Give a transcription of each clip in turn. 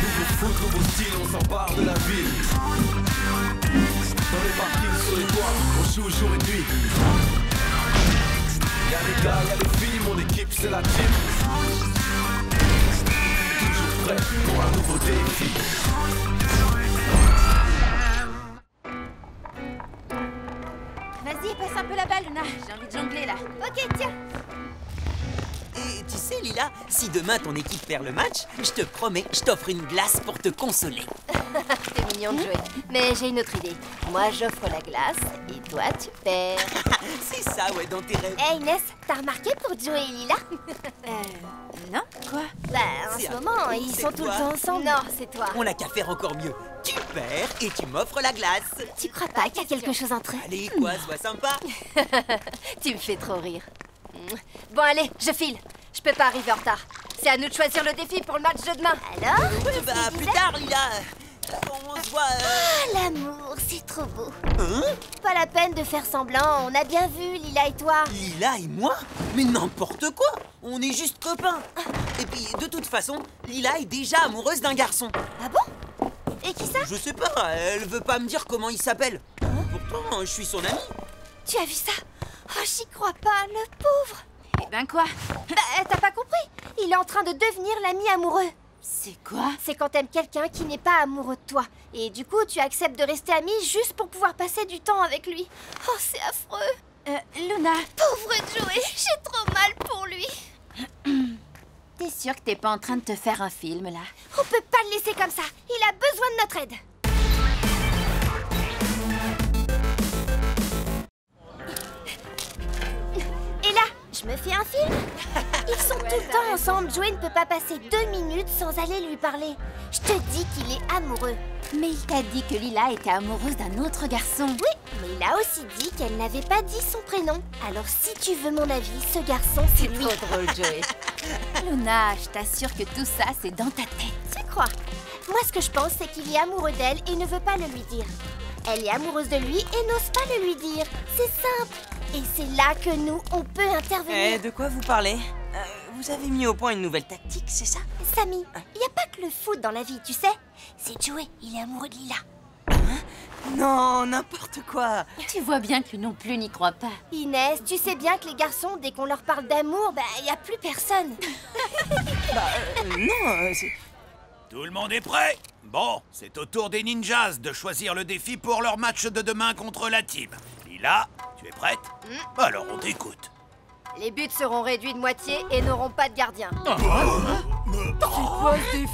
Nouveau foot, nouveau style, on s'empare de la ville. Dans les parkings, sur les toits, on joue jour et nuit. Y'a des gars, y'a des filles, mon équipe c'est la team. Toujours prêt pour un nouveau défi. Vas-y, passe un peu la balle, Luna. J'ai envie de jongler, là. Ok, tiens. Et tu sais, Lila, si demain ton équipe perd le match, je te promets, je t'offre une glace pour te consoler. C'est mignon de jouer. Mais j'ai une autre idée. Moi, j'offre la glace et toi, tu perds. C'est ça, ouais, dans tes rêves. Hé, Inès, t'as remarqué pour Joe et Lila? Non, quoi? Bah, en C'est ce à moment, toi, ils c'est sont tout le toi. temps ensemble. Non, c'est toi. On n'a qu'à faire encore mieux. Tu perds et tu m'offres la glace. Tu crois pas qu'il y a quelque chose entre eux? Allez, quoi, sois sympa. Tu me fais trop rire. Bon, allez, je file. Je peux pas arriver en retard. C'est à nous de choisir le défi pour le match de demain. Alors? Bah, plus tard, Lila. On se voit. Ah, l'amour, c'est trop beau. Hein? Pas la peine de faire semblant. On a bien vu, Lila et toi. Lila et moi? Mais n'importe quoi. On est juste copains. Et puis, de toute façon, Lila est déjà amoureuse d'un garçon. Ah bon? Et qui ça? Je sais pas, elle veut pas me dire comment il s'appelle. Pourtant, je suis son ami. Tu as vu ça? Oh, j'y crois pas, le pauvre. Eh ben quoi? Bah, t'as pas compris? Il est en train de devenir l'ami amoureux. C'est quoi? C'est quand t'aimes quelqu'un qui n'est pas amoureux de toi. Et du coup, tu acceptes de rester ami juste pour pouvoir passer du temps avec lui. Oh, c'est affreux. Luna, Pauvre Joey, j'ai trop mal pour lui. t'es sûre que t'es pas en train de te faire un film, là? On peut pas le laisser comme ça. Il a besoin de notre aide. Et là, je me fais un film. Ils sont tout le temps ensemble. Joey ne peut pas passer 2 minutes sans aller lui parler. Je te dis qu'il est amoureux. Mais il t'a dit que Lila était amoureuse d'un autre garçon. Oui, mais il a aussi dit qu'elle n'avait pas dit son prénom. Alors si tu veux mon avis, ce garçon, c'est lui. Trop drôle, Joey. Luna, je t'assure que tout ça, c'est dans ta tête. Tu crois? Moi, ce que je pense, c'est qu'il est amoureux d'elle et ne veut pas le lui dire. Elle est amoureuse de lui et n'ose pas le lui dire. C'est simple. Et c'est là que nous, on peut intervenir. De quoi vous parlez? Vous avez mis au point une nouvelle tactique, c'est ça? Samy, il n'y a pas que le foot dans la vie, tu sais. C'est Joey, il est amoureux de Lila. Non, n'importe quoi. Tu vois bien que lui non plus n'y croit pas. Inès, tu sais bien que les garçons, dès qu'on leur parle d'amour, bah, il n'y a plus personne. Non, c'est... Tout le monde est prêt? Bon, c'est au tour des ninjas de choisir le défi pour leur match de demain contre la team. Lila, tu es prête? Alors on t'écoute. Les buts seront réduits de moitié et n'auront pas de gardien.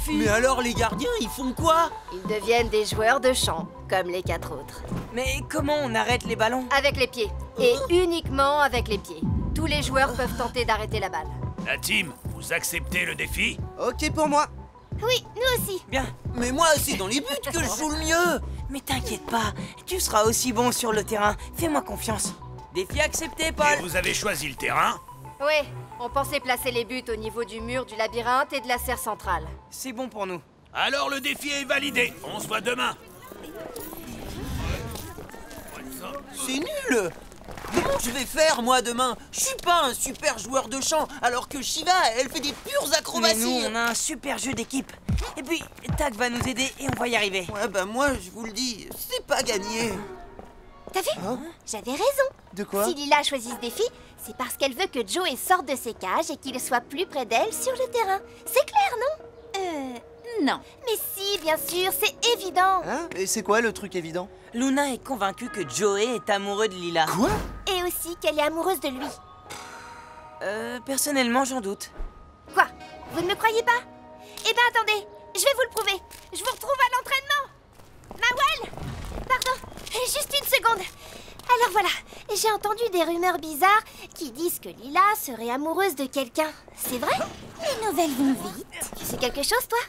Mais alors, les gardiens, ils font quoi? Ils deviennent des joueurs de champ, comme les 4 autres. Mais comment on arrête les ballons? Avec les pieds. Et uniquement avec les pieds. Tous les joueurs peuvent tenter d'arrêter la balle. La team, vous acceptez le défi? Ok pour moi. Oui, nous aussi. Bien. Mais moi, c'est dans les buts que je joue le mieux. Mais t'inquiète pas, tu seras aussi bon sur le terrain. Fais-moi confiance. Défi accepté, Paul. Et vous avez choisi le terrain? Oui, on pensait placer les buts au niveau du mur du labyrinthe et de la serre centrale. C'est bon pour nous. Alors le défi est validé. On se voit demain. C'est nul. Comment je vais faire, moi, demain? Je suis pas un super joueur de chant, alors que Shiva, elle fait des pures acrobaties. Mais nous, on a un super jeu d'équipe. Et puis, Tak va nous aider et on va y arriver. Ouais, bah moi, je vous le dis, c'est pas gagné. T'as vu? J'avais raison. De quoi? Si Lila choisit ce défi, c'est parce qu'elle veut que Joey sorte de ses cages et qu'il soit plus près d'elle sur le terrain. C'est clair, non? Non. Mais si, bien sûr, c'est évident. Hein? Et c'est quoi le truc évident? Luna est convaincue que Joey est amoureux de Lila. Quoi? Et aussi qu'elle est amoureuse de lui. Personnellement, j'en doute. Quoi? Vous ne me croyez pas? Eh ben attendez, je vais vous le prouver. Je vous retrouve à l'entraînement. Mawel? Pardon, juste une seconde. Alors voilà, j'ai entendu des rumeurs bizarres qui disent que Lila serait amoureuse de quelqu'un. C'est vrai? Les nouvelles vont vite. Tu sais quelque chose, toi?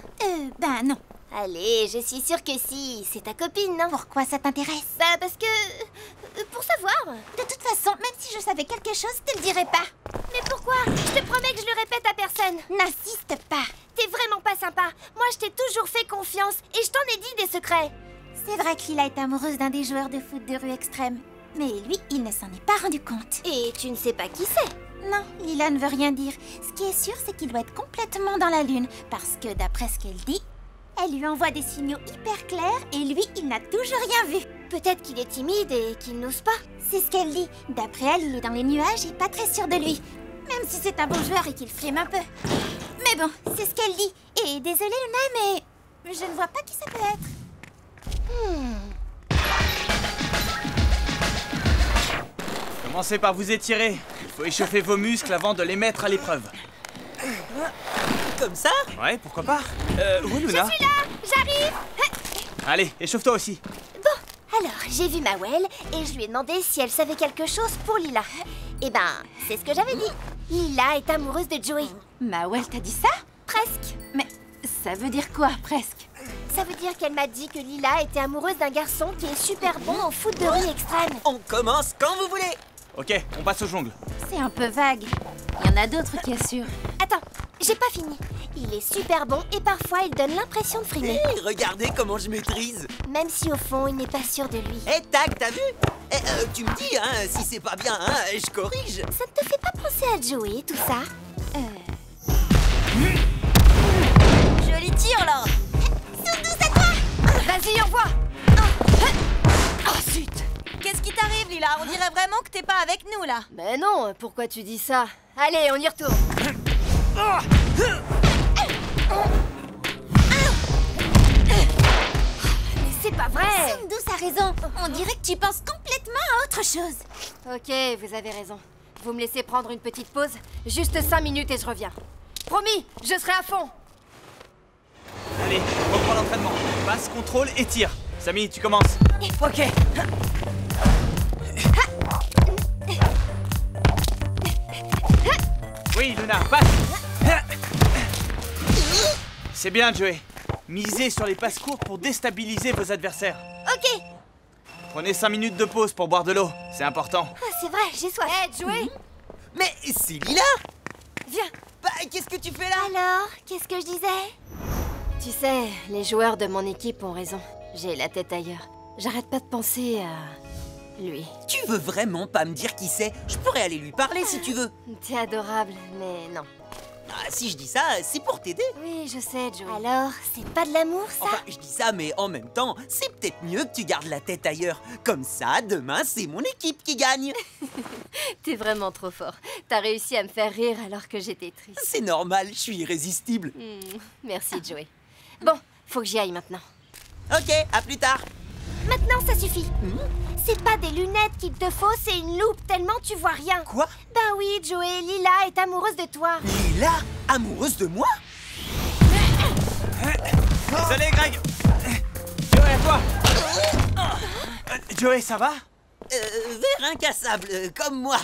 Ben non. Allez, je suis sûre que si. C'est ta copine, non? Pourquoi ça t'intéresse? Bah parce que... pour savoir. De toute façon, même si je savais quelque chose, je te le dirais pas. Mais pourquoi? Je te promets que je le répète à personne. N'insiste pas. T'es vraiment pas sympa. Moi, je t'ai toujours fait confiance et je t'en ai dit des secrets. C'est vrai que Lila est amoureuse d'un des joueurs de foot de rue extrême. Mais lui, il ne s'en est pas rendu compte. Et tu ne sais pas qui c'est? Non, Lila ne veut rien dire. Ce qui est sûr, c'est qu'il doit être complètement dans la lune. Parce que d'après ce qu'elle dit, elle lui envoie des signaux hyper clairs et lui, il n'a toujours rien vu. Peut-être qu'il est timide et qu'il n'ose pas. C'est ce qu'elle dit. D'après elle, il est dans les nuages et pas très sûr de lui. Même si c'est un bon joueur et qu'il flemme un peu. Mais bon, c'est ce qu'elle dit. Et désolée Luna, mais je ne vois pas qui ça peut être. Commencez par vous étirer. Il faut échauffer vos muscles avant de les mettre à l'épreuve. Comme ça? Ouais, pourquoi pas. Oui, Luna. Je suis là, j'arrive. Allez, échauffe-toi aussi. Bon, alors j'ai vu Mawel et je lui ai demandé si elle savait quelque chose pour Lila. Eh ben, c'est ce que j'avais dit. Lila est amoureuse de Joey. Mawel t'a dit ça? Presque. Mais ça veut dire quoi, presque? Ça veut dire qu'elle m'a dit que Lila était amoureuse d'un garçon qui est super bon en foot de rue extrême. On commence quand vous voulez. Ok, on passe aux jongles. C'est un peu vague. Il y en a d'autres qui assurent. Attends, j'ai pas fini. Il est super bon et parfois il donne l'impression de frimer. Hé, regardez comment je maîtrise. Même si au fond il n'est pas sûr de lui. Hé, tac, t'as vu? Tu me dis, hein, si c'est pas bien, hein, je corrige. Ça ne te fait pas penser à Joey, tout ça? Joli tir, là! Surtout c'est toi! Vas-y, envoie! Oh, zut! Qu'est-ce qui t'arrive, Lila? On dirait vraiment que t'es pas avec nous, là. Mais non, pourquoi tu dis ça? Allez, on y retourne. Mais c'est pas vrai! Sundus a raison. On dirait que tu penses complètement à autre chose. Ok, vous avez raison. Vous me laissez prendre une petite pause? Juste 5 minutes et je reviens. Promis, je serai à fond! Allez, on reprend l'entraînement. Passe, contrôle et tire. Samy, tu commences. Ok. Oui, Luna, passe. C'est bien, Joey. Misez sur les passes courtes pour déstabiliser vos adversaires. Ok. Prenez 5 minutes de pause pour boire de l'eau. C'est important. Ah, c'est vrai, j'ai soif. Hé, Joey! Mais c'est Lila. Viens. Bah, qu'est-ce que tu fais là? Alors, qu'est-ce que je disais? Tu sais, les joueurs de mon équipe ont raison. J'ai la tête ailleurs. J'arrête pas de penser à... lui. Tu veux vraiment pas me dire qui c'est? Je pourrais aller lui parler si tu veux. T'es adorable, mais non. Ah, si je dis ça, c'est pour t'aider. Oui, je sais, Joey. Alors, c'est pas de l'amour, ça? Enfin, je dis ça, mais en même temps, c'est peut-être mieux que tu gardes la tête ailleurs. Comme ça, demain, c'est mon équipe qui gagne. T'es vraiment trop fort. T'as réussi à me faire rire alors que j'étais triste. C'est normal, je suis irrésistible. Merci, Joey. Bon, faut que j'y aille maintenant. Ok, à plus tard. Maintenant, ça suffit. C'est pas des lunettes qu'il te faut, c'est une loupe, tellement tu vois rien. Quoi? Ben oui, Joey, Lila est amoureuse de toi. Lila, amoureuse de moi? Désolé, Greg. Joey, à toi. Joey, ça va? Verre incassable, comme moi.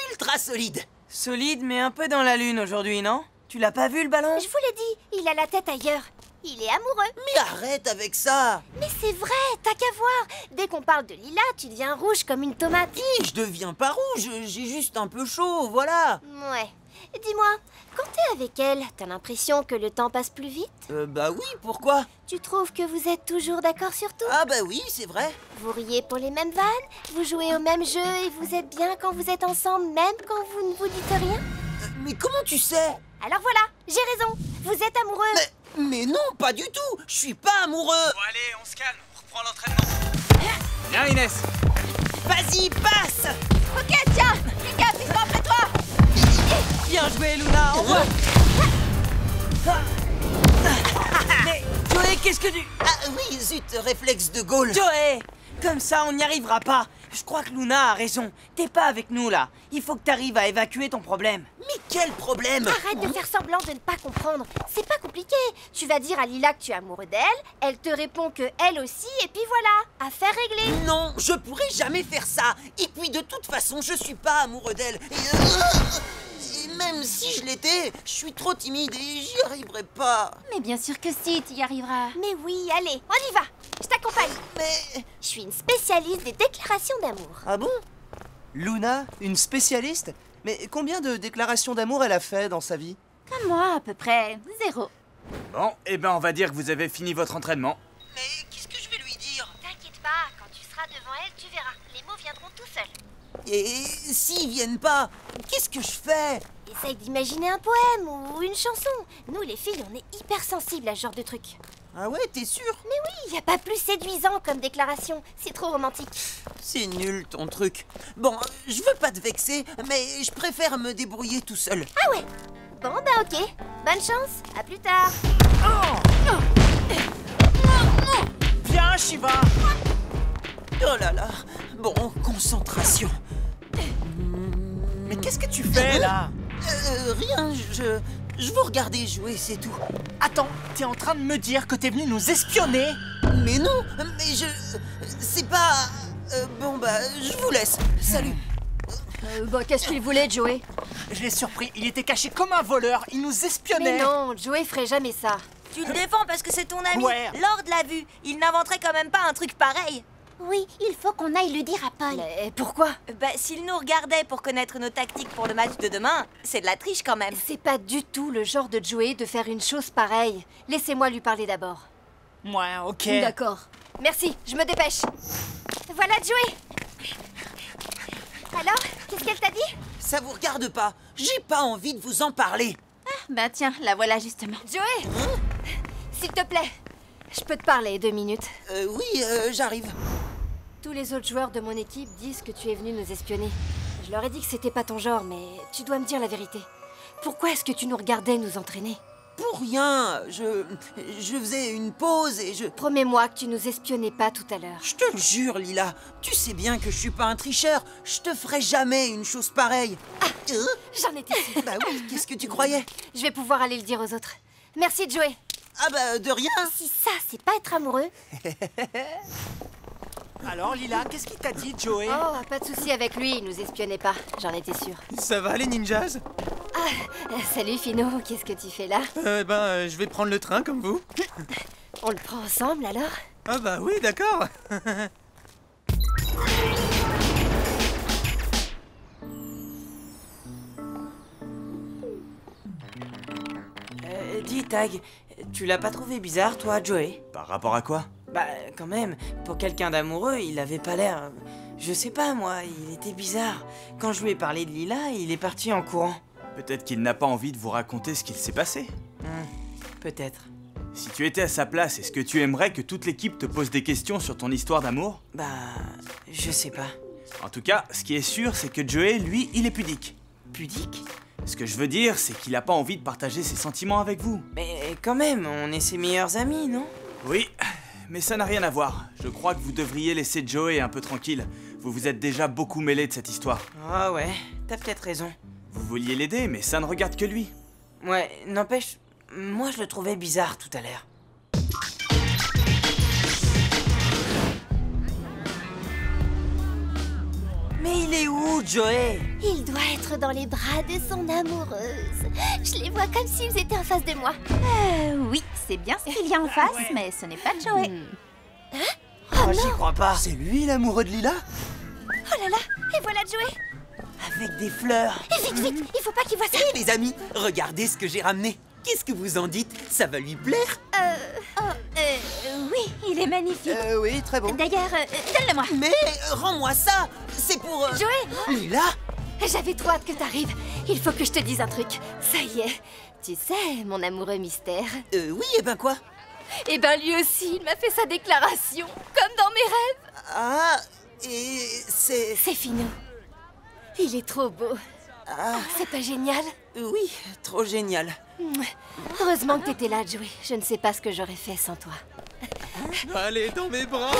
Ultra solide. Solide, mais un peu dans la lune aujourd'hui, non? Tu l'as pas vu, le ballon? Je vous l'ai dit, il a la tête ailleurs. Il est amoureux. Mais arrête avec ça. Mais c'est vrai, t'as qu'à voir. Dès qu'on parle de Lila, tu deviens rouge comme une tomate. Je deviens pas rouge, j'ai juste un peu chaud, voilà. Ouais. Dis-moi, quand t'es avec elle, t'as l'impression que le temps passe plus vite? Bah oui, pourquoi? Tu trouves que vous êtes toujours d'accord sur tout? Ah bah oui, c'est vrai. Vous riez pour les mêmes vannes? Vous jouez au même jeu et vous êtes bien quand vous êtes ensemble, même quand vous ne vous dites rien? Mais comment tu sais? Alors voilà, j'ai raison. Vous êtes amoureux. Mais non, pas du tout. Je suis pas amoureux. Bon, allez, on se calme. On reprend l'entraînement. Viens, Inès. Vas-y, passe. Ok, tiens! Mika, fais-toi après toi! Bien joué, Luna, envoie. Mais, Joey, qu'est-ce que tu... Ah oui, zut, réflexe de Gaulle. Joey! Comme ça, on n'y arrivera pas. Je crois que Luna a raison. T'es pas avec nous, là. Il faut que t'arrives à évacuer ton problème. Mais quel problème? Arrête de faire semblant de ne pas comprendre. C'est pas compliqué. Tu vas dire à Lila que tu es amoureux d'elle, elle te répond que elle aussi, et puis voilà, affaire réglée. Non, je pourrais jamais faire ça. Et puis de toute façon, je suis pas amoureux d'elle. Et même si je l'étais, je suis trop timide et j'y arriverai pas. Mais bien sûr que si, tu y arriveras. Mais oui, allez, on y va. Je t'accompagne. Mais... Je suis une spécialiste des déclarations d'amour. Ah bon? Luna, une spécialiste? Mais combien de déclarations d'amour elle a fait dans sa vie? Comme moi, à peu près. 0. Bon, eh ben, on va dire que vous avez fini votre entraînement. Mais qu'est-ce que je vais lui dire? T'inquiète pas, quand tu seras devant elle, tu verras. Les mots viendront tout tout seul. Et s'ils viennent pas, qu'est-ce que je fais? Essaye d'imaginer un poème ou une chanson. Nous, les filles, on est hyper sensibles à ce genre de truc. Ah ouais, t'es sûr? Mais oui, y a pas plus séduisant comme déclaration. C'est trop romantique. C'est nul ton truc. Bon, je veux pas te vexer, mais je préfère me débrouiller tout seul. Ah ouais. Bon, bah ok. Bonne chance. À plus tard. Viens, Shiva. Oh là là. Bon, concentration. Mais qu'est-ce que tu fais, là? Rien, je vous regardais jouer, c'est tout. Attends, t'es en train de me dire que t'es venu nous espionner? Mais non, mais c'est pas... bon bah, je vous laisse. Salut. Qu'est-ce qu'il voulait, Joey? Je l'ai surpris, il était caché comme un voleur, il nous espionnait. Mais non, Joey ferait jamais ça. Tu le défends parce que c'est ton ami. Ouais. Lord l'a vu. Il n'inventerait quand même pas un truc pareil. Oui, il faut qu'on aille le dire à Paul. Mais pourquoi? Bah, s'il nous regardait pour connaître nos tactiques pour le match de demain, c'est de la triche quand même. C'est pas du tout le genre de Joey de faire une chose pareille. Laissez-moi lui parler d'abord. Ouais, ok. D'accord. Merci, je me dépêche. Voilà Joey. Alors, qu'est-ce qu'elle t'a dit? Ça vous regarde pas. J'ai pas envie de vous en parler. Bah tiens, la voilà justement. Joey, s'il te plaît, je peux te parler 2 minutes. Oui, j'arrive. Tous les autres joueurs de mon équipe disent que tu es venu nous espionner. Je leur ai dit que c'était pas ton genre, mais tu dois me dire la vérité. Pourquoi est-ce que tu nous regardais nous entraîner? Pour rien. Je faisais une pause et je... Promets-moi que tu nous espionnais pas tout à l'heure. Je te le jure, Lila. Tu sais bien que je suis pas un tricheur. Je te ferai jamais une chose pareille. J'en étais sûre. Bah oui, qu'est-ce que tu croyais? Je vais pouvoir aller le dire aux autres. Merci, Joey. Ah bah, de rien. Si ça, c'est pas être amoureux. Alors, Lila, qu'est-ce qu'il t'a dit, Joey? Oh, pas de souci avec lui, il nous espionnait pas. J'en étais sûre. Ça va, les ninjas? Salut, Fino, qu'est-ce que tu fais là? Je vais prendre le train comme vous. On le prend ensemble, alors? Ah bah oui, d'accord. Dis, Tag, tu l'as pas trouvé bizarre, toi, Joey? Par rapport à quoi? Bah, quand même, pour quelqu'un d'amoureux, il avait pas l'air... Je sais pas, moi, il était bizarre. Quand je lui ai parlé de Lila, il est parti en courant. Peut-être qu'il n'a pas envie de vous raconter ce qu'il s'est passé. Peut-être. Si tu étais à sa place, est-ce que tu aimerais que toute l'équipe te pose des questions sur ton histoire d'amour? Bah, je sais pas. En tout cas, ce qui est sûr, c'est que Joey, lui, il est pudique. Pudique? Ce que je veux dire, c'est qu'il n'a pas envie de partager ses sentiments avec vous. Mais quand même, on est ses meilleurs amis, non? Oui, mais ça n'a rien à voir. Je crois que vous devriez laisser Joey un peu tranquille. Vous vous êtes déjà beaucoup mêlé de cette histoire. Ah ouais, t'as peut-être raison. Vous vouliez l'aider, mais ça ne regarde que lui. Ouais, n'empêche, moi je le trouvais bizarre tout à l'heure. Mais il est où, Joey? Il doit être dans les bras de son amoureuse. Je les vois comme s'ils étaient en face de moi. Oui, c'est bien ce qu'il y a en face, mais ce n'est pas Joey. Oh, j'y crois pas. C'est lui l'amoureux de Lila? Oh là là, et voilà Joey. Avec des fleurs. Et vite, vite, il faut pas qu'il voit ça. Hé les amis, regardez ce que j'ai ramené. Qu'est-ce que vous en dites? Ça va lui plaire? Oui, il est magnifique. Oui, très bon. D'ailleurs, donne-le-moi. Mais rends-moi ça. C'est pour... Joey, Lila? j'avais trop hâte que t'arrives. Il faut que je te dise un truc. Ça y est, tu sais, mon amoureux mystère. Oui, et ben quoi? Eh ben lui aussi, il m'a fait sa déclaration, comme dans mes rêves. Ah, et c'est... C'est Fino. Il est trop beau. C'est pas génial? Oui, trop génial. Heureusement que t'étais là, Joey. Je ne sais pas ce que j'aurais fait sans toi. Allez, dans mes bras.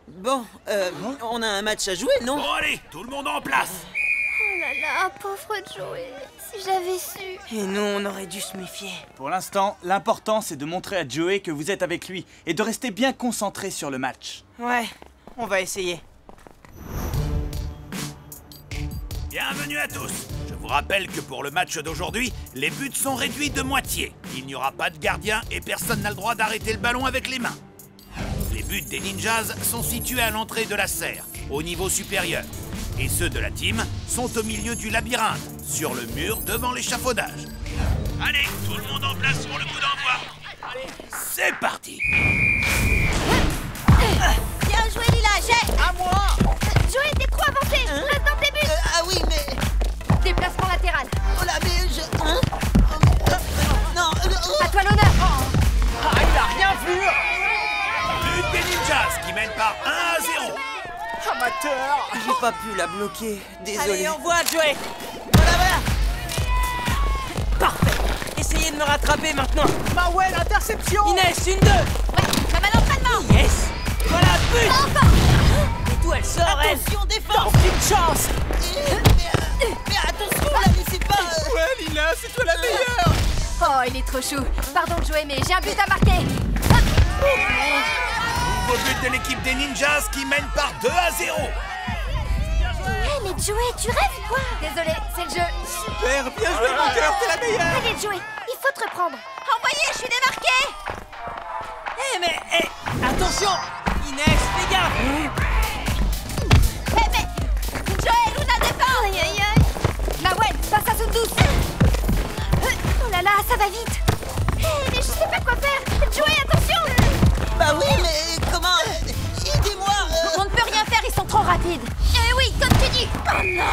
Bon, on a un match à jouer, non? Bon allez, tout le monde en place. Oh là là, pauvre Joey. Si j'avais su. Et nous, on aurait dû se méfier. Pour l'instant, l'important, c'est de montrer à Joey que vous êtes avec lui et de rester bien concentré sur le match. Ouais, on va essayer. Bienvenue à tous. Je vous rappelle que pour le match d'aujourd'hui, les buts sont réduits de moitié. Il n'y aura pas de gardien et personne n'a le droit d'arrêter le ballon avec les mains. Les buts des ninjas sont situés à l'entrée de la serre, au niveau supérieur. Et ceux de la team sont au milieu du labyrinthe, sur le mur devant l'échafaudage. Allez, tout le monde en place pour le coup d'envoi. C'est parti. Bien joué, Lila, j'ai... À moi! buteur. J'ai pas pu la bloquer, désolé. Allez, envoie, Joey. Voilà. Parfait. Essayez de me rattraper maintenant. Mawel, interception. Inès, 1-2. Ouais, comme à l'entraînement. Yes. Voilà, but. Et d'où elle sort, elle? Attention, défense. Aucune chance. Mais attention, la laissez pas. Ouais, Lila, c'est toi la meilleure. Oh, il est trop chou. Pardon, Joey, mais j'ai un but à marquer. Nouveau but de l'équipe des Ninjas qui mène par 2-0. Hé, mais Joey, tu rêves ou quoi? Désolé, c'est le jeu. Super, bien joué, mon cœur, t'es la meilleure. Allez, Joey, il faut te reprendre. Envoyez, je suis démarquée. Mais attention. Inès, fais gaffe. Mais Joey, Luna défend. Aïe, aïe, aïe. Mawel, passe à Sundus. Oh là là, ça va vite. Hé, mais je sais pas quoi faire. Joey, attention. Bah oui, mais comment aidez-moi. On ne peut rien faire, ils sont trop rapides. Eh oui, comme tu dis. Oh non.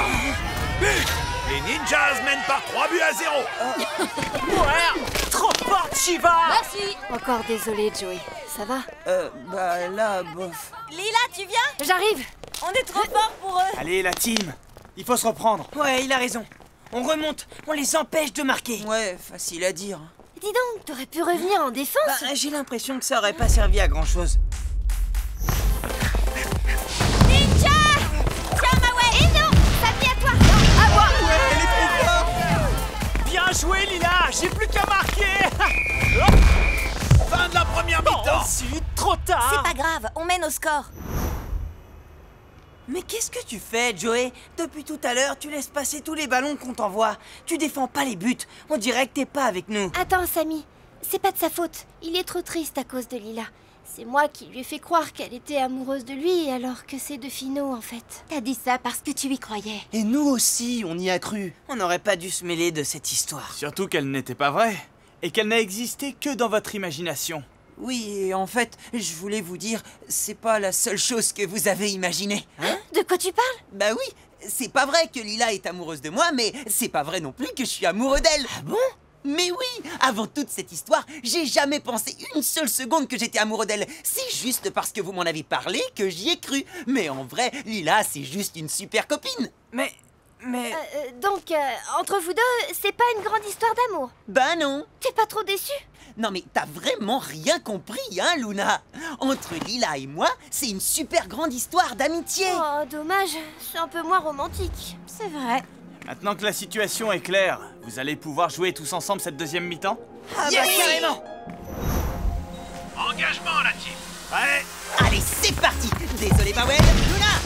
But. Les Ninjas mènent par 3-0. Ouais, trop forte, Shiva. Merci. Encore désolé, Joey. Ça va? Bah là, bof. Lila, tu viens? J'arrive. On est trop forts pour eux. Allez, la team. Il faut se reprendre. Ouais, il a raison. On remonte, on les empêche de marquer. Ouais, facile à dire. Dis donc, t'aurais pu revenir en défense. Bah, j'ai l'impression que ça aurait pas servi à grand chose. Ninja. Tiens, Mawel. Et non, ça vient à toi. À moi. Ouais, elle est trop forte. Bien joué, Lila. J'ai plus qu'à marquer. Fin de la première mi-temps. Zut, trop tard. C'est pas grave, on mène au score. Mais qu'est-ce que tu fais, Joey? Depuis tout à l'heure, tu laisses passer tous les ballons qu'on t'envoie. Tu défends pas les buts. On dirait que t'es pas avec nous. Attends, Samy. C'est pas de sa faute. Il est trop triste à cause de Lila. C'est moi qui lui ai fait croire qu'elle était amoureuse de lui, alors que c'est de Fino, en fait. T'as dit ça parce que tu y croyais. Et nous aussi, on y a cru. On n'aurait pas dû se mêler de cette histoire. Surtout qu'elle n'était pas vraie. Et qu'elle n'a existé que dans votre imagination. Oui, et en fait, je voulais vous dire, c'est pas la seule chose que vous avez imaginée. Hein? De quoi tu parles? Bah oui, c'est pas vrai que Lila est amoureuse de moi, mais c'est pas vrai non plus que je suis amoureux d'elle. Ah bon? Mais oui, avant toute cette histoire, j'ai jamais pensé une seule seconde que j'étais amoureux d'elle. C'est juste parce que vous m'en avez parlé que j'y ai cru. Mais en vrai, Lila, c'est juste une super copine. Mais... Donc, entre vous deux, c'est pas une grande histoire d'amour? Bah non. T'es pas trop déçu? Non mais t'as vraiment rien compris, hein, Luna? Entre Lila et moi, c'est une super grande histoire d'amitié. Oh, dommage. C'est un peu moins romantique. C'est vrai. Maintenant que la situation est claire, vous allez pouvoir jouer tous ensemble cette deuxième mi-temps? Ah bah carrément. Engagement, la team. Prêt? Allez, c'est parti. Désolé, Mawel. Luna.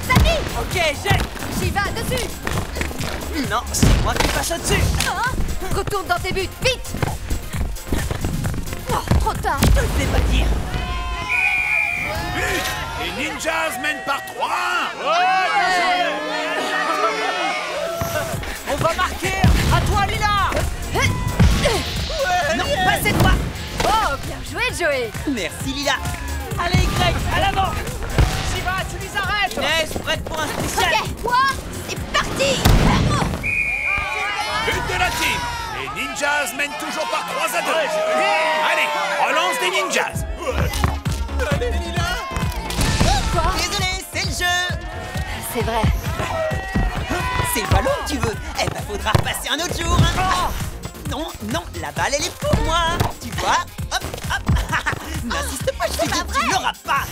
Samy! Ok, j'ai... J'y va, dessus. Non, c'est moi qui passe au-dessus. Retourne dans tes buts, vite. Oh, trop tard. Je te le fais pas dire. But. Les Ninjas mènent par 3-1. On va marquer. À toi, Lila. Non, pas cette fois. Oh, bien joué, Joey. Merci, Lila. Allez, Greg, à l'avant. Shiva, tu les arrêtes. Inès, prête pour un spécial. Ok, quoi? C'est parti! But de la team. Les Ninjas mènent toujours par 3-2. Allez, relance des Ninjas. Allez, Lila. Désolé, c'est le jeu. C'est vrai. C'est le ballon que tu veux. Eh ben, faudra repasser un autre jour. Hein. Non, non, la balle, elle est pour moi. Tu vois? Hop, hop. N'insiste pas, je te dis que tu l'auras pas.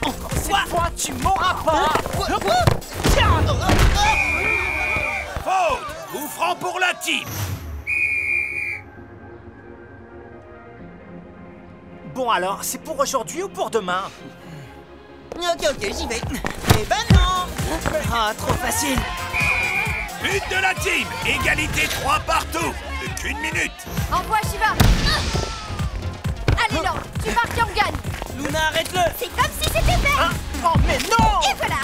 Encore une fois. Toi, tu m'auras pas. Tiens. Faute. Coup franc pour la team. Bon alors, c'est pour aujourd'hui ou pour demain? Ok, j'y vais. Eh ben non. Ah, trop facile. But de la team. Égalité 3 partout. Plus qu'une minute. Envoie, Shiva. Allez, Laure, tu marques et on gagne. Luna, arrête-le. C'est comme si c'était fait! Hein? Oh, mais non! Et voilà!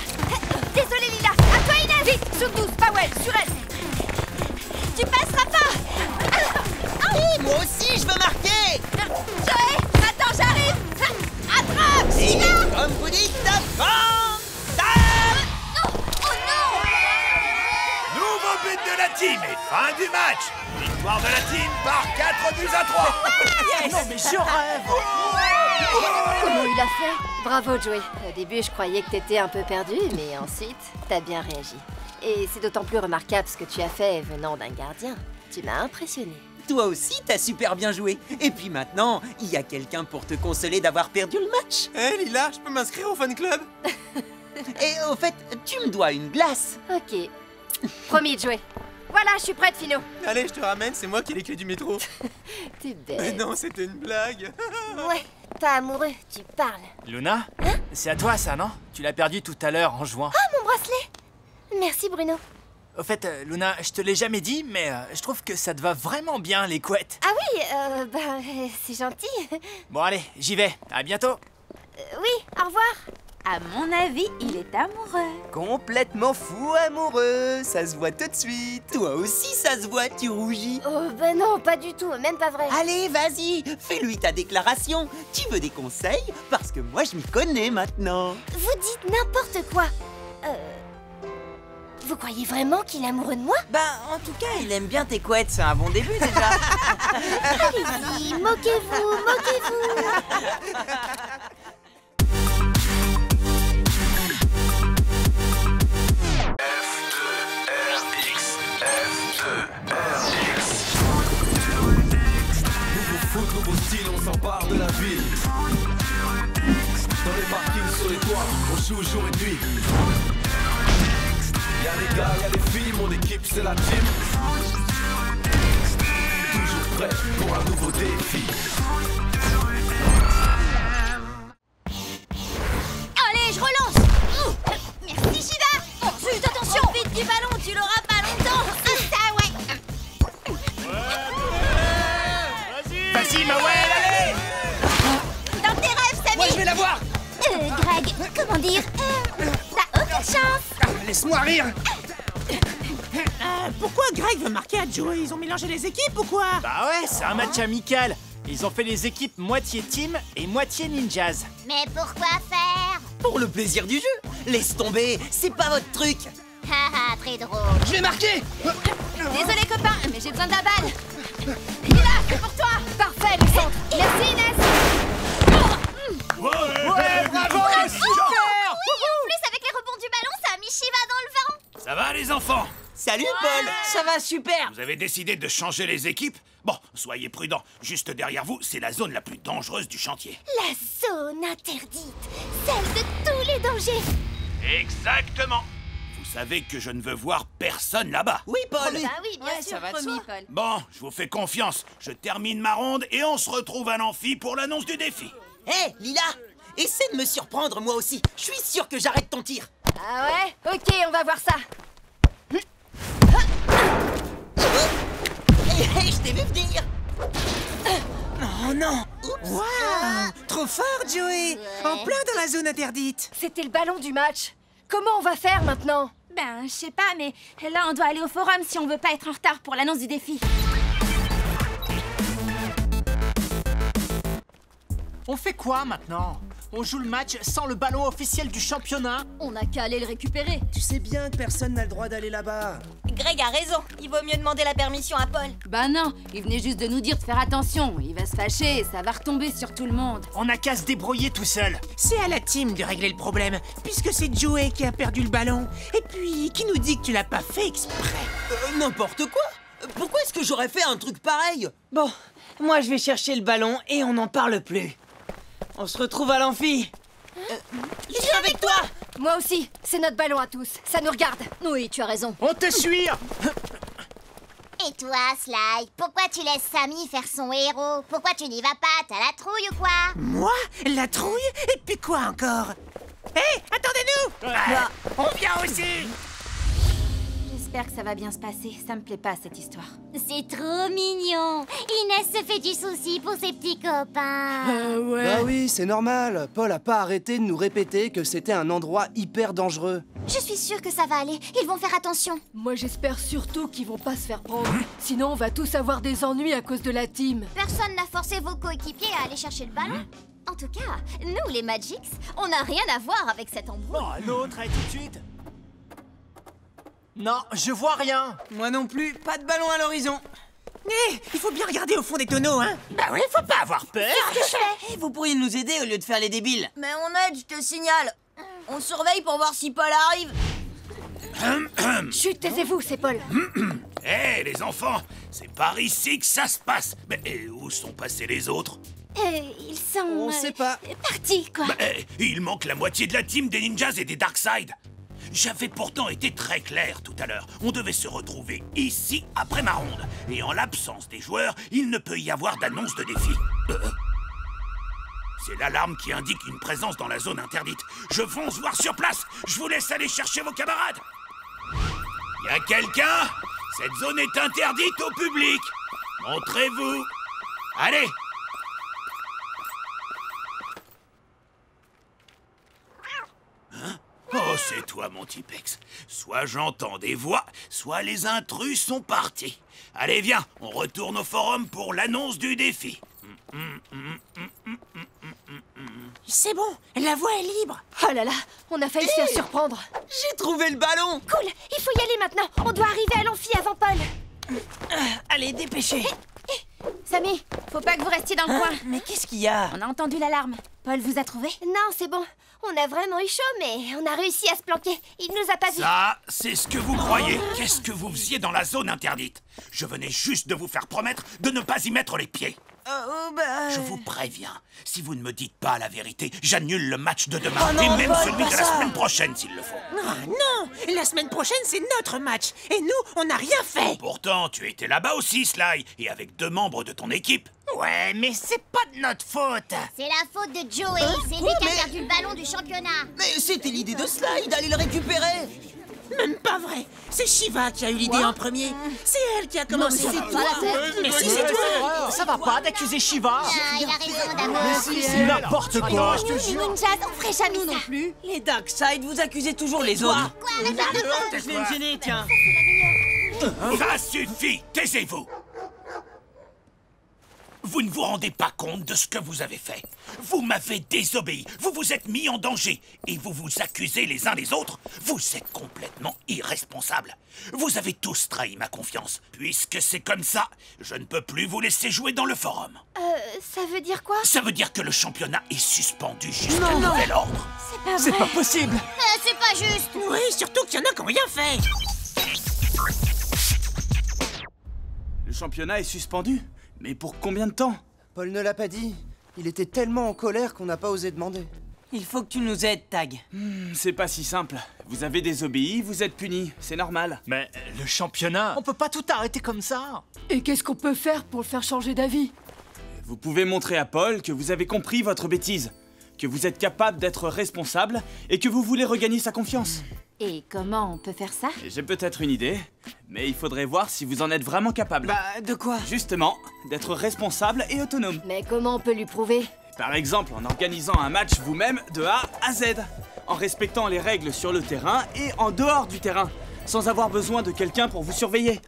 Désolé, Lila! À toi, Inès! Vite, Sundus, Powell, sur elle. Tu passeras pas! Oui, moi aussi, je veux marquer. Joey! Attends, j'arrive! Attrape! Et Lila! comme vous dites, avance. Oh non! Nouveau but de la team et fin du match. Victoire de la team par 4-3. Non, mais je rêve. Comment il a fait? Bravo, Joey. Au début, je croyais que t'étais un peu perdu, mais ensuite, t'as bien réagi. Et c'est d'autant plus remarquable ce que tu as fait venant d'un gardien. Tu m'as impressionné. Toi aussi, t'as super bien joué. Et puis maintenant, il y a quelqu'un pour te consoler d'avoir perdu le match. Hé, Lila, je peux m'inscrire au fan club? Et au fait, tu me dois une glace. Ok. Promis, Joey. Voilà, je suis prête, Philo. Allez, je te ramène, c'est moi qui ai les clés du métro. T'es Mais bête. non, c'était une blague. Ouais, pas amoureux, tu parles. Luna, c'est à toi ça, non? Tu l'as perdu tout à l'heure en jouant. Ah, mon bracelet! Merci, Bruno. Au fait, Luna, je te l'ai jamais dit, mais je trouve que ça te va vraiment bien, les couettes. Ah oui, c'est gentil. Bon, allez, j'y vais. À bientôt. Oui, au revoir. À mon avis, il est amoureux. Complètement fou amoureux, ça se voit tout de suite. Toi aussi, ça se voit, tu rougis. Oh, bah non, pas du tout, même pas vrai. Allez, vas-y, fais-lui ta déclaration. Tu veux des conseils? Parce que moi, je m'y connais maintenant. Vous dites n'importe quoi. Vous croyez vraiment qu'il est amoureux de moi? Bah, en tout cas, il aime bien tes couettes, c'est un bon début déjà. Allez-y, moquez-vous, moquez-vous. Nouveau foot, nouveau style, on s'empare de la ville. Dans les parkings, sur les toits, on joue jour et nuit. Y'a les gars, y'a les filles, mon équipe c'est la team. Toujours prêt pour un nouveau défi. Allez, je relance. Merci, Shiva. Juste attention, vite du ballon, tu l'auras pas longtemps. C'est ça, ouais. Vas-y, Mawel, allez! Dans tes rêves, Samy. Moi, je vais la voir! Greg, comment dire? T'as aucune chance. Laisse-moi rire! Pourquoi Greg veut marquer à Joey? Ils ont mélangé les équipes ou quoi? Bah ouais, c'est un match amical. Ils ont fait les équipes moitié team et moitié ninjas. Mais pourquoi faire? Pour le plaisir du jeu. Laisse tomber, c'est pas votre truc. Haha, très drôle. Je vais marquer! Désolé, copain, mais j'ai besoin de la balle. Lila, c'est pour toi. Parfait, le centre. Merci, Inès. Ouais, bravo! Super! En plus, avec les rebonds du ballon, ça a mis Shiva dans le vent. Ça va les enfants? Salut Paul. Ça va super. Vous avez décidé de changer les équipes? Bon, soyez prudents. Juste derrière vous, c'est la zone la plus dangereuse du chantier. La zone interdite. Celle de tous les dangers. Exactement. Vous savez que je ne veux voir personne là-bas. Oui Paul. Bah oui, bien sûr, ça va de promis, soi. Paul. Bon, je vous fais confiance. Je termine ma ronde et on se retrouve à l'amphi pour l'annonce du défi. Hé, Lila, essaie de me surprendre moi aussi. Je suis sûr que j'arrête ton tir. Ah ouais? Ok, on va voir ça. Hé, je t'ai vu venir. Oh non. Waouh, trop fort Joey. En plein dans la zone interdite. C'était le ballon du match. Comment on va faire maintenant? Ben, je sais pas, mais là, on doit aller au forum si on veut pas être en retard pour l'annonce du défi. On fait quoi maintenant? On joue le match sans le ballon officiel du championnat? On n'a qu'à aller le récupérer. Tu sais bien que personne n'a le droit d'aller là-bas. Greg a raison, il vaut mieux demander la permission à Paul. Bah non, il venait juste de nous dire de faire attention. Il va se fâcher, ça va retomber sur tout le monde. On n'a qu'à se débrouiller tout seul. C'est à la team de régler le problème, puisque c'est Joey qui a perdu le ballon. Et puis, qui nous dit que tu l'as pas fait exprès? N'importe quoi. Pourquoi est-ce que j'aurais fait un truc pareil? Bon, moi je vais chercher le ballon et on n'en parle plus. On se retrouve à l'amphi. Je suis avec toi. Moi aussi, c'est notre ballon à tous. Ça nous regarde. Oui, tu as raison. On te suit! Et toi, Sly, pourquoi tu laisses Sammy faire son héros? Pourquoi tu n'y vas pas? T'as la trouille ou quoi? Moi? La trouille? Et puis quoi encore? Hé, attendez-nous! On vient aussi! J'espère que ça va bien se passer. Ça me plaît pas, cette histoire. C'est trop mignon. Inès se fait du souci pour ses petits copains. Bah oui, c'est normal. Paul a pas arrêté de nous répéter que c'était un endroit hyper dangereux. Je suis sûre que ça va aller. Ils vont faire attention. Moi, j'espère surtout qu'ils vont pas se faire prendre. Sinon, on va tous avoir des ennuis à cause de la team. Personne n'a forcé vos coéquipiers à aller chercher le ballon. En tout cas, nous, les Magics, on n'a rien à voir avec cet embrouille. Bon, l'autre, allez tout de suite. Non, je vois rien. Moi non plus, pas de ballon à l'horizon. Il faut bien regarder au fond des tonneaux, hein. Bah oui, faut pas avoir peur. Qu'est-ce que je fais? Vous pourriez nous aider au lieu de faire les débiles. Mais on aide, je te signale. On surveille pour voir si Paul arrive. Chut, taisez-vous, c'est Paul. Hé, les enfants, c'est par ici que ça se passe. Mais où sont passés les autres? Ils sont... On sait pas. Partis, quoi. Il manque la moitié de la team des ninjas et des Darkseid. J'avais pourtant été très clair tout à l'heure. On devait se retrouver ici après ma ronde. Et en l'absence des joueurs, il ne peut y avoir d'annonce de défi. C'est l'alarme qui indique une présence dans la zone interdite. Je fonce voir sur place. Je vous laisse aller chercher vos camarades. Y a quelqu'un? Cette zone est interdite au public. Montrez-vous. Allez. Hein? Oh, c'est toi, mon Tipex. Soit j'entends des voix, soit les intrus sont partis. Allez, viens, on retourne au forum pour l'annonce du défi. C'est bon, la voie est libre. Oh là là, on a failli se faire surprendre. J'ai trouvé le ballon. Cool, il faut y aller maintenant. On doit arriver à l'amphi avant Paul. Allez, dépêchez. Samy, faut pas que vous restiez dans le coin. Mais qu'est-ce qu'il y a? On a entendu l'alarme. Paul vous a trouvé? Non, c'est bon. On a vraiment eu chaud, mais on a réussi à se planquer. Il nous a pas vus. Ça, c'est ce que vous croyez. Qu'est-ce que vous faisiez dans la zone interdite? Je venais juste de vous faire promettre de ne pas y mettre les pieds. Je vous préviens, si vous ne me dites pas la vérité, j'annule le match de demain, et même celui de la semaine prochaine s'il le faut. Ah non, la semaine prochaine c'est notre match, et nous, on n'a rien fait. Pourtant, tu étais là-bas aussi, Sly, et avec 2 membres de ton équipe. Ouais, mais c'est pas de notre faute. C'est la faute de Joey, c'est lui qui a perdu le ballon du championnat. Mais c'était l'idée de Sly d'aller le récupérer. Même pas vrai. C'est Shiva qui a eu l'idée en premier. C'est elle qui a commencé. Non, mais c'est toi la tête. Mais si, c'est toi. Ça va pas d'accuser Shiva. Il a raison d'amour. C'est n'importe quoi. Nous, les ninjas, on ferait jamais ça. Plus. Les Darkseid, vous accusez toujours les autres. Quoi, arrête de Je vais me gêner, tiens. Ça suffit, taisez-vous. Vous ne vous rendez pas compte de ce que vous avez fait. Vous m'avez désobéi, vous vous êtes mis en danger et vous vous accusez les uns les autres. Vous êtes complètement irresponsables. Vous avez tous trahi ma confiance. Puisque c'est comme ça, je ne peux plus vous laisser jouer dans le forum. Ça veut dire quoi? Ça veut dire que le championnat est suspendu jusqu'à nouvel ordre. C'est pas vrai. C'est pas possible. C'est pas juste. Oui, surtout qu'il y en a qui n'ont rien fait. Le championnat est suspendu? Mais pour combien de temps? Paul ne l'a pas dit. Il était tellement en colère qu'on n'a pas osé demander. Il faut que tu nous aides, Tag. C'est pas si simple. Vous avez désobéi, vous êtes puni. C'est normal. Mais le championnat... On peut pas tout arrêter comme ça. Et qu'est-ce qu'on peut faire pour le faire changer d'avis? Vous pouvez montrer à Paul que vous avez compris votre bêtise, que vous êtes capable d'être responsable et que vous voulez regagner sa confiance. Et comment on peut faire ça? J'ai peut-être une idée, mais il faudrait voir si vous en êtes vraiment capable. Bah, de quoi? Justement, d'être responsable et autonome. Mais comment on peut lui prouver? Par exemple, en organisant un match vous-même de A à Z, en respectant les règles sur le terrain et en dehors du terrain, sans avoir besoin de quelqu'un pour vous surveiller.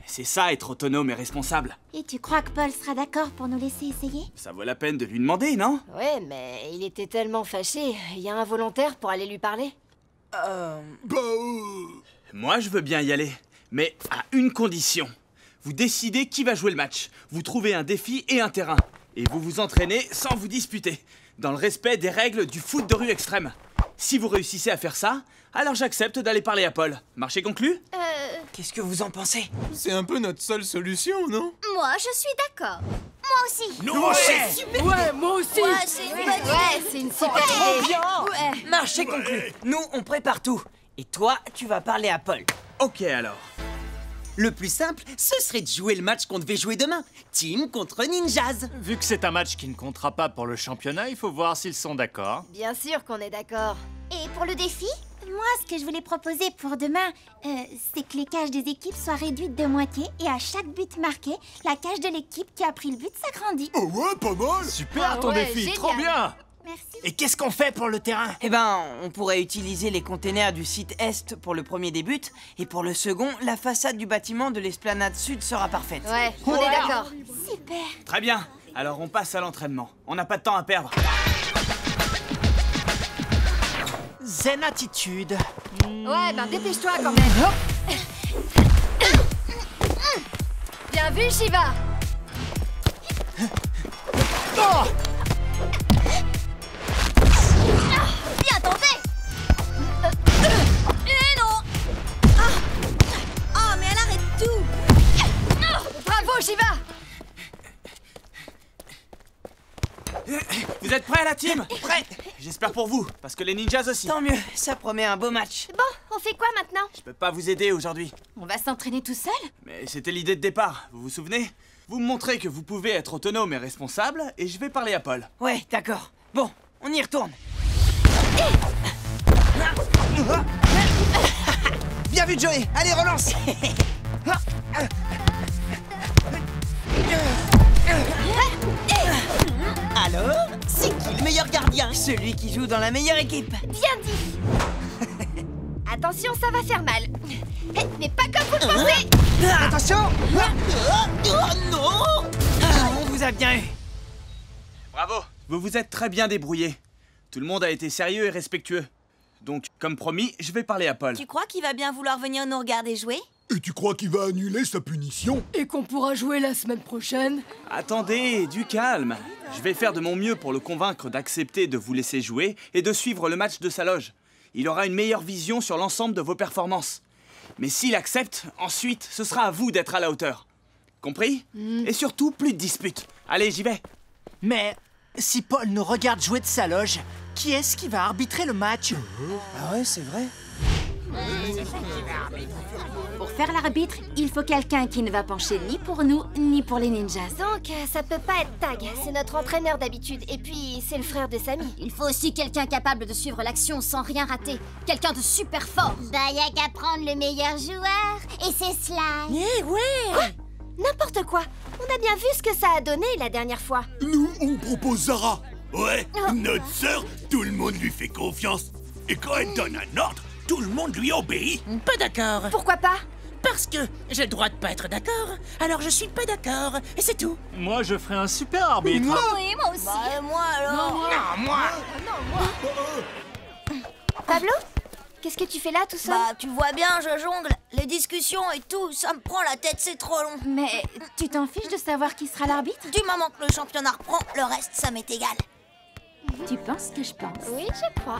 C'est ça, être autonome et responsable. Et tu crois que Paul sera d'accord pour nous laisser essayer? Ça vaut la peine de lui demander, non? Ouais, mais il était tellement fâché. Il y a un volontaire pour aller lui parler? Moi, je veux bien y aller, mais à une condition. Vous décidez qui va jouer le match. Vous trouvez un défi et un terrain. Et vous vous entraînez sans vous disputer, dans le respect des règles du foot de rue extrême. Si vous réussissez à faire ça, alors j'accepte d'aller parler à Paul. Marché conclu? Qu'est-ce que vous en pensez? C'est un peu notre seule solution, non? Moi, je suis d'accord. Moi aussi. Nous aussi. Ouais, moi aussi. Ouais, c'est une bonne idée. Ouais, c'est une super idée. Ouais. Marché conclu. Nous, on prépare tout. Et toi, tu vas parler à Paul. Ok alors. Le plus simple, ce serait de jouer le match qu'on devait jouer demain. Team contre Ninjas. Vu que c'est un match qui ne comptera pas pour le championnat, il faut voir s'ils sont d'accord. Bien sûr qu'on est d'accord. Et pour le défi? Moi, ce que je voulais proposer pour demain, c'est que les cages des équipes soient réduites de moitié et à chaque but marqué, la cage de l'équipe qui a pris le but s'agrandit. Oh ouais, pas mal. Super ton ouais, défi, génial. trop bien. Merci. Et qu'est-ce qu'on fait pour le terrain? Eh ben, on pourrait utiliser les containers du site Est pour le premier des buts, et pour le second, la façade du bâtiment de l'esplanade Sud sera parfaite. Ouais, on est d'accord. Super. Très bien. Alors on passe à l'entraînement. On n'a pas de temps à perdre. Zen attitude. Ouais, ben dépêche-toi quand même. Bien Bien vu, Shiva. Oh! Bien tenté. Et non. Oh, mais elle arrête tout. Bravo, Shiva. Vous êtes prêts, la team? Prêts? J'espère pour vous, parce que les ninjas aussi. Tant mieux, ça promet un beau match. Bon, on fait quoi maintenant? Je peux pas vous aider aujourd'hui. On va s'entraîner tout seul? Mais c'était l'idée de départ, vous vous souvenez? Vous me montrez que vous pouvez être autonome et responsable, et je vais parler à Paul. Ouais, d'accord. Bon, on y retourne. Bien vu, Joey. Allez, relance. Alors, c'est qui le meilleur gardien? Celui qui joue dans la meilleure équipe. Bien dit. Attention, ça va faire mal. Mais pas comme vous le pensez. Attention. Oh non. On vous a bien eu. Bravo. Vous vous êtes très bien débrouillés. Tout le monde a été sérieux et respectueux. Donc, comme promis, je vais parler à Paul. Tu crois qu'il va bien vouloir venir nous regarder jouer? Et tu crois qu'il va annuler sa punition? Et qu'on pourra jouer la semaine prochaine? Attendez, du calme. Je vais faire de mon mieux pour le convaincre d'accepter de vous laisser jouer et de suivre le match de sa loge. Il aura une meilleure vision sur l'ensemble de vos performances. Mais s'il accepte, ensuite, ce sera à vous d'être à la hauteur. Compris? Et surtout, plus de disputes. Allez, j'y vais. Mais si Paul nous regarde jouer de sa loge, qui est-ce qui va arbitrer le match? Ah ouais, c'est vrai. Pour faire l'arbitre, il faut quelqu'un qui ne va pencher ni pour nous, ni pour les ninjas. Donc, ça peut pas être Tag. C'est notre entraîneur d'habitude. Et puis, c'est le frère de Samy. Il faut aussi quelqu'un capable de suivre l'action sans rien rater. Quelqu'un de super fort. Bah, y a qu'à prendre le meilleur joueur. Et c'est Sly. Quoi? N'importe quoi. On a bien vu ce que ça a donné la dernière fois. Nous, on propose Zara. Ouais, notre sœur, tout le monde lui fait confiance. Et quand elle donne un ordre, tout le monde lui obéit. Pas d'accord. Pourquoi pas? Parce que j'ai le droit de pas être d'accord, alors je suis pas d'accord, et c'est tout. Moi, je ferai un super arbitre. Oui, moi aussi. Bah, moi alors. Non, moi. Pablo? Qu'est-ce que tu fais là tout seul? Bah, tu vois bien, je jongle. Les discussions et tout, ça me prend la tête, c'est trop long. Mais tu t'en fiches de savoir qui sera l'arbitre? Du moment que le championnat reprend, le reste, ça m'est égal. Tu penses que je pense? Oui, je crois.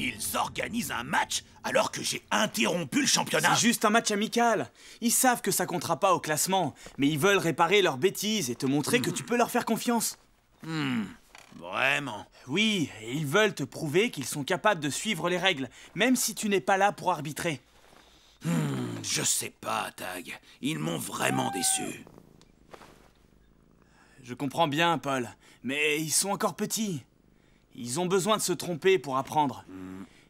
Ils organisent un match alors que j'ai interrompu le championnat. C'est juste un match amical. Ils savent que ça comptera pas au classement, mais ils veulent réparer leurs bêtises et te montrer que tu peux leur faire confiance. Vraiment? Oui, et ils veulent te prouver qu'ils sont capables de suivre les règles, même si tu n'es pas là pour arbitrer. Je sais pas, Tag. Ils m'ont vraiment déçu. Je comprends bien, Paul, mais ils sont encore petits. Ils ont besoin de se tromper pour apprendre.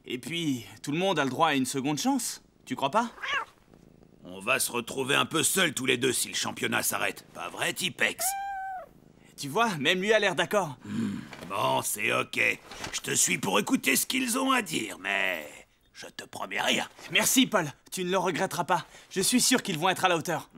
Et puis, tout le monde a le droit à une seconde chance. Tu crois pas? On va se retrouver un peu seuls tous les deux si le championnat s'arrête. Pas vrai, Tipex? Tu vois, même lui a l'air d'accord. Bon, c'est ok. Je te suis pour écouter ce qu'ils ont à dire, mais je te promets rien. Merci, Paul. Tu ne le regretteras pas. Je suis sûr qu'ils vont être à la hauteur.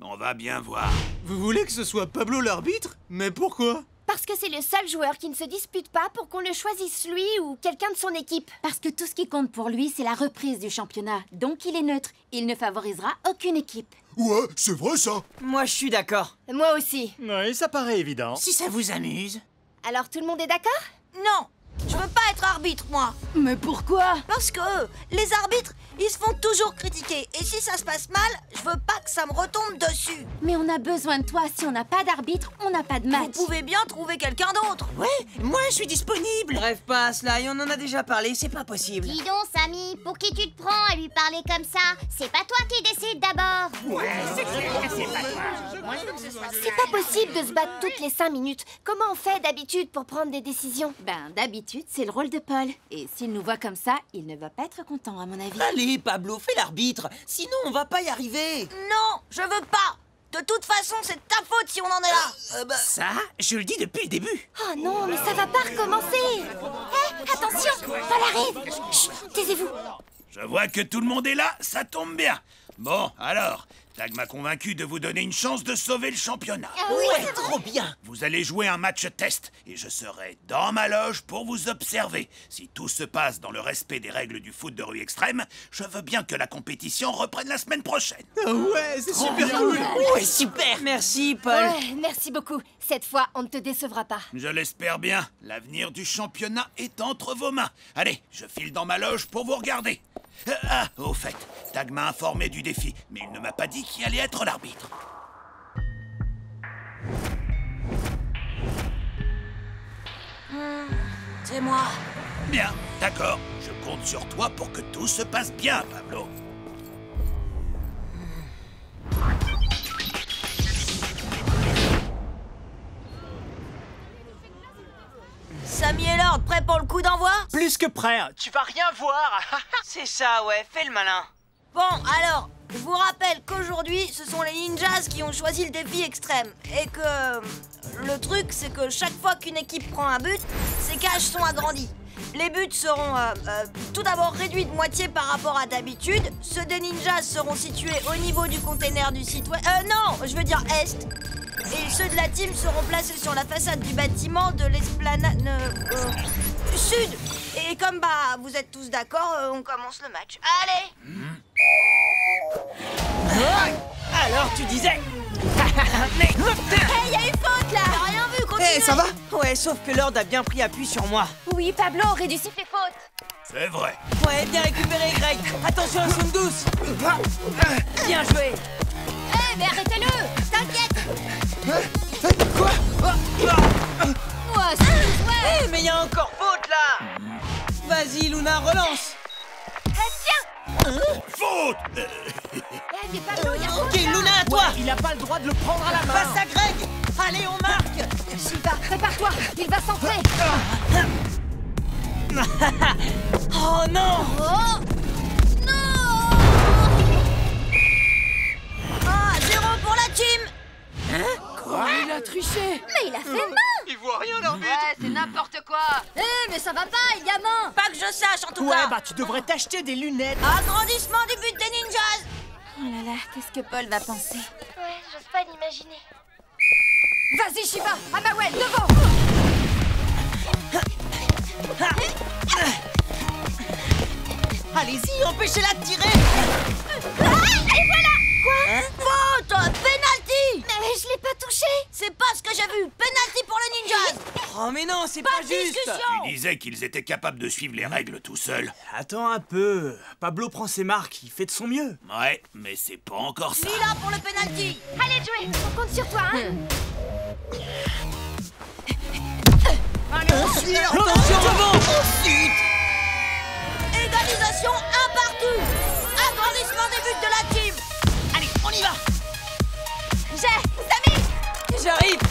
On va bien voir. Vous voulez que ce soit Pablo l'arbitre? Mais pourquoi? Parce que c'est le seul joueur qui ne se dispute pas pour qu'on le choisisse lui ou quelqu'un de son équipe. Parce que tout ce qui compte pour lui, c'est la reprise du championnat. Donc il est neutre. Il ne favorisera aucune équipe. Ouais, c'est vrai ça. Moi, je suis d'accord. Moi aussi. Oui, ça paraît évident. Si ça vous amuse. Alors tout le monde est d'accord? Non, je veux pas être arbitre, moi. Mais pourquoi? Parce que les arbitres, ils se font toujours critiquer. Et si ça se passe mal, je veux pas que ça me retombe dessus. Mais on a besoin de toi. Si on n'a pas d'arbitre, on n'a pas de match. Vous pouvez bien trouver quelqu'un d'autre. Ouais, moi je suis disponible. Bref, pas Sly, on en a déjà parlé, c'est pas possible. Dis donc, Samy, pour qui tu te prends à lui parler comme ça? C'est pas toi qui décides d'abord. Ouais, c'est clair que c'est pas toi. Moi, je veux que ce soit C'est pas possible de se battre toutes les 5 minutes. Comment on fait d'habitude pour prendre des décisions? Ben, d'habitude, c'est le rôle de Paul. Et s'il nous voit comme ça, il ne va pas être content, à mon avis. Allez, Pablo, fais l'arbitre. Sinon, on va pas y arriver. Non, je veux pas. De toute façon, c'est ta faute si on en est là. Ça, je le dis depuis le début. Oh non, mais ça va pas recommencer. Hé, attention, Paul arrive. Chut, taisez-vous. Je vois que tout le monde est là, ça tombe bien. Bon, alors, Tag m'a convaincu de vous donner une chance de sauver le championnat. Ouais, trop bien. Vous allez jouer un match test et je serai dans ma loge pour vous observer. Si tout se passe dans le respect des règles du foot de rue extrême, je veux bien que la compétition reprenne la semaine prochaine. Ah ouais, c'est super cool. Ouais, super. Merci, Paul. Ouais, merci beaucoup. Cette fois, on ne te décevra pas. Je l'espère bien. L'avenir du championnat est entre vos mains. Allez, je file dans ma loge pour vous regarder. Ah, au fait, Tag m'a informé du défi, mais il ne m'a pas dit qui allait être l'arbitre. C'est moi. Bien, d'accord. Je compte sur toi pour que tout se passe bien, Pablo. Samy et Lord, prêts pour le coup d'envoi? Plus que prêt, tu vas rien voir. C'est ça, ouais, fais le malin. Bon, alors, je vous rappelle qu'aujourd'hui, ce sont les ninjas qui ont choisi le défi extrême. Et que le truc, c'est que chaque fois qu'une équipe prend un but, ses cages sont agrandies. Les buts seront tout d'abord réduits de moitié par rapport à d'habitude. Ceux des ninjas seront situés au niveau du container du site web. Non, je veux dire est. Et ceux de la team seront placés sur la façade du bâtiment de l'esplanade sud. Et comme vous êtes tous d'accord, on commence le match. Allez. Alors tu disais. Mais hey, y a une faute là. T'as rien vu, continue. Eh, ça va? Ouais, sauf que Lord a bien pris appui sur moi. Oui, Pablo aurait dû siffler faute. C'est vrai. Ouais, bien récupéré, Greg. Attention à zone douce. Bien joué. Eh, mais arrêtez-le. T'inquiète. Quoi? Moi, c'est ouais. Eh, mais y a encore faute là. Vas-y, Luna, relance. Faute. Mais Pablo, y a faute. Ok, Luna, à toi. Il n'a pas le droit de le prendre à la main. Passe à Greg. Allez, on marque. Shiva, prépare-toi. Il va centrer. Oh non. Oh non. 0 pour la team. Quoi? Il a triché. Mais il a fait main. Il voit rien, l'arbitre. Ouais, c'est n'importe quoi. Eh, mais ça va pas, il y a main. Pas que je sache en tout Ouais, cas. tu devrais t'acheter des lunettes. Agrandissement du but des ninjas. Oh là là, qu'est-ce que Paul va penser? Ouais, j'ose pas l'imaginer. Vas-y, Shiva. Amawel, devant. Allez-y, empêchez-la de tirer. Et voilà. Quoi? Faute. Penalty. Mais je l'ai pas touché. C'est pas ce que j'ai vu. Penalty pour les ninjas. Oh mais non, c'est Pas pas de juste. discussion. Tu disais qu'ils étaient capables de suivre les règles tout seuls. Attends un peu. Pablo prend ses marques, il fait de son mieux. Ouais, mais c'est pas encore ça. Lila pour le penalty. Allez, Joey, on compte sur toi, hein. Attention, rebond. Ensuite. Égalisation 1 partout. Agrandissement des buts de la team. Allez, on y va. Samy. J'arrive.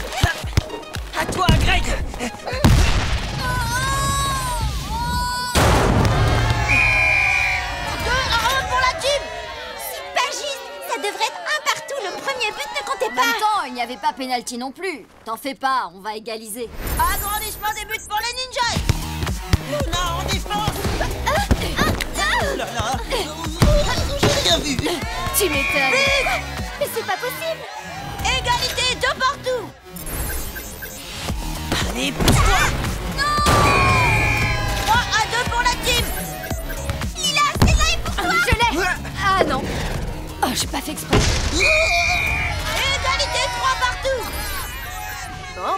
À toi, Greg. 2-1 pour la team. C'est pas juste. Ça devrait être un partout. Le premier but ne comptait En pas. même temps, il n'y avait pas pénalty non plus. T'en fais pas, on va égaliser. Agrandissement des buts pour les ninjas. Luna en défense. Oh là là. J'ai rien vu. Tu m'étonnes. Mais c'est pas possible. Égalité 2 partout. Allez, pousse-toi. 3-2 pour la team. Lila, c'est là pour toi. Je l'ai. Ah non. Oh, j'ai pas fait exprès. Égalité 3 partout. Bon,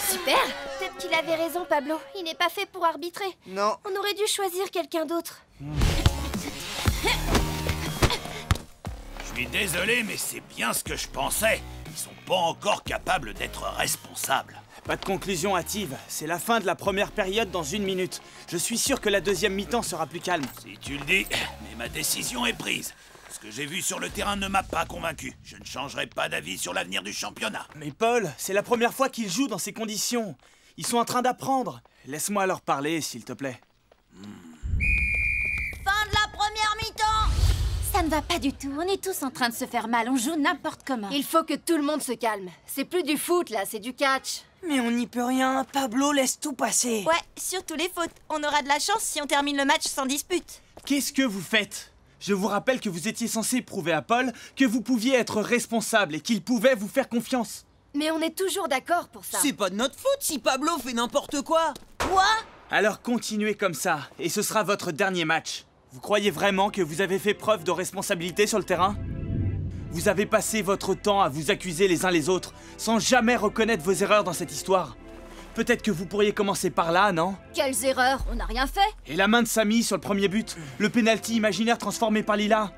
super. Peut-être qu'il avait raison, Pablo. Il n'est pas fait pour arbitrer. Non. On aurait dû choisir quelqu'un d'autre. Je suis désolé, mais c'est bien ce que je pensais. Ils sont pas encore capables d'être responsables. Pas de conclusion hâtive. C'est la fin de la première période dans 1 minute. Je suis sûr que la deuxième mi-temps sera plus calme. Si tu le dis, mais ma décision est prise. Ce que j'ai vu sur le terrain ne m'a pas convaincu. Je ne changerai pas d'avis sur l'avenir du championnat. Mais Paul, c'est la première fois qu'ils jouent dans ces conditions. Ils sont en train d'apprendre. Laisse-moi leur parler, s'il te plaît. Fin de la première mi-temps. Ça ne va pas du tout. On est tous en train de se faire mal. On joue n'importe comment. Il faut que tout le monde se calme. C'est plus du foot, là, c'est du catch. Mais on n'y peut rien. Pablo laisse tout passer. Ouais, surtout les fautes. On aura de la chance si on termine le match sans dispute. Qu'est-ce que vous faites? Je vous rappelle que vous étiez censé prouver à Paul que vous pouviez être responsable et qu'il pouvait vous faire confiance. Mais on est toujours d'accord pour ça. C'est pas de notre faute si Pablo fait n'importe quoi. Quoi? Alors continuez comme ça, et ce sera votre dernier match. Vous croyez vraiment que vous avez fait preuve de responsabilité sur le terrain? Vous avez passé votre temps à vous accuser les uns les autres, sans jamais reconnaître vos erreurs dans cette histoire. Peut-être que vous pourriez commencer par là, non? Quelles erreurs? On n'a rien fait. Et la main de Samy sur le premier but, le penalty imaginaire transformé par Lila.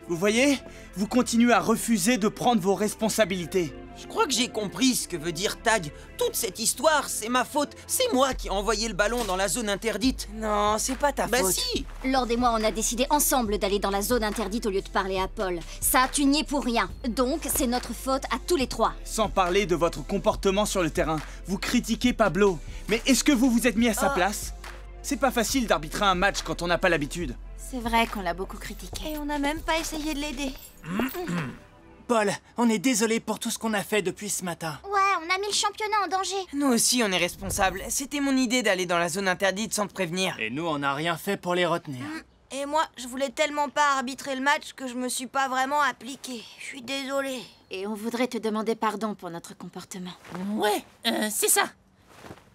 Vous voyez? Vous continuez à refuser de prendre vos responsabilités. Je crois que j'ai compris ce que veut dire Tag. Toute cette histoire, c'est ma faute. C'est moi qui ai envoyé le ballon dans la zone interdite. Non, c'est pas ta faute. Bah si! Lord et moi, on a décidé ensemble d'aller dans la zone interdite au lieu de parler à Paul. Ça, tu n'y es pour rien. Donc, c'est notre faute à tous les trois. Sans parler de votre comportement sur le terrain, vous critiquez Pablo. Mais est-ce que vous vous êtes mis à sa place? C'est pas facile d'arbitrer un match quand on n'a pas l'habitude. C'est vrai qu'on l'a beaucoup critiqué. Et on n'a même pas essayé de l'aider. Paul, on est désolé pour tout ce qu'on a fait depuis ce matin. Ouais, on a mis le championnat en danger. Nous aussi, on est responsables. C'était mon idée d'aller dans la zone interdite sans te prévenir. Et nous, on n'a rien fait pour les retenir. Et moi, je voulais tellement pas arbitrer le match que je me suis pas vraiment appliquée. Je suis désolée. Et on voudrait te demander pardon pour notre comportement. Ouais, c'est ça.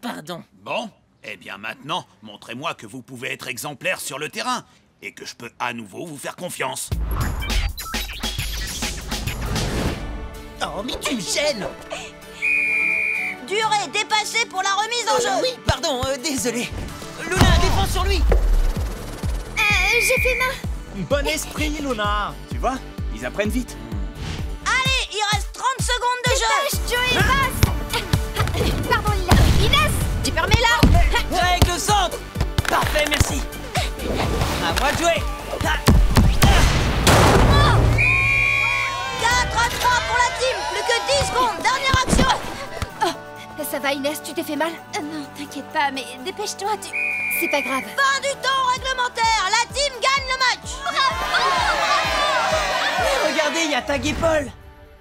Pardon. Bon, eh bien maintenant, montrez-moi que vous pouvez être exemplaire sur le terrain et que je peux à nouveau vous faire confiance. Oh, mais tu me gênes! Durée dépassée pour la remise en jeu. Oui, pardon, désolé. Luna, défends sur lui! J'ai fait main. Bon esprit, Luna. Tu vois? Ils apprennent vite. Allez, il reste 30 secondes de jeu. Joey, passe. Pardon, Lila. Inès, tu permets là. Avec le centre. Parfait, merci. À moi de jouer. 4 à 3 pour la team. Plus que 10 secondes. Dernière action. Oh, ça va, Inès, tu t'es fait mal? Non, t'inquiète pas, mais dépêche-toi, C'est pas grave. Fin du temps réglementaire. La team gagne le match. Regardez, il y a Tag et Paul.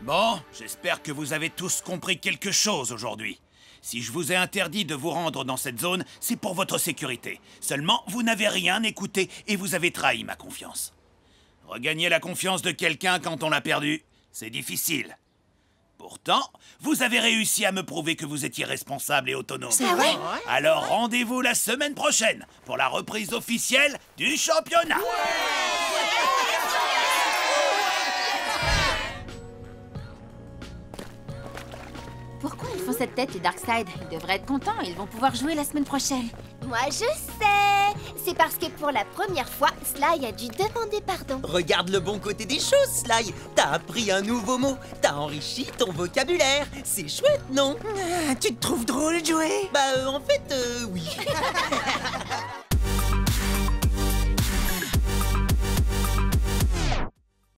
Bon, j'espère que vous avez tous compris quelque chose aujourd'hui. Si je vous ai interdit de vous rendre dans cette zone, c'est pour votre sécurité. Seulement, vous n'avez rien écouté et vous avez trahi ma confiance. Regagner la confiance de quelqu'un quand on l'a perdu, c'est difficile. Pourtant, vous avez réussi à me prouver que vous étiez responsable et autonome. C'est vrai? Alors rendez-vous la semaine prochaine pour la reprise officielle du championnat. Pourquoi ils font cette tête, les Darkseid? Ils devraient être contents, ils vont pouvoir jouer la semaine prochaine. Moi, je sais. C'est parce que pour la première fois, Sly a dû demander pardon. Regarde le bon côté des choses, Sly. T'as appris un nouveau mot. T'as enrichi ton vocabulaire. C'est chouette, non? Tu te trouves drôle, Joey? Bah, en fait, oui.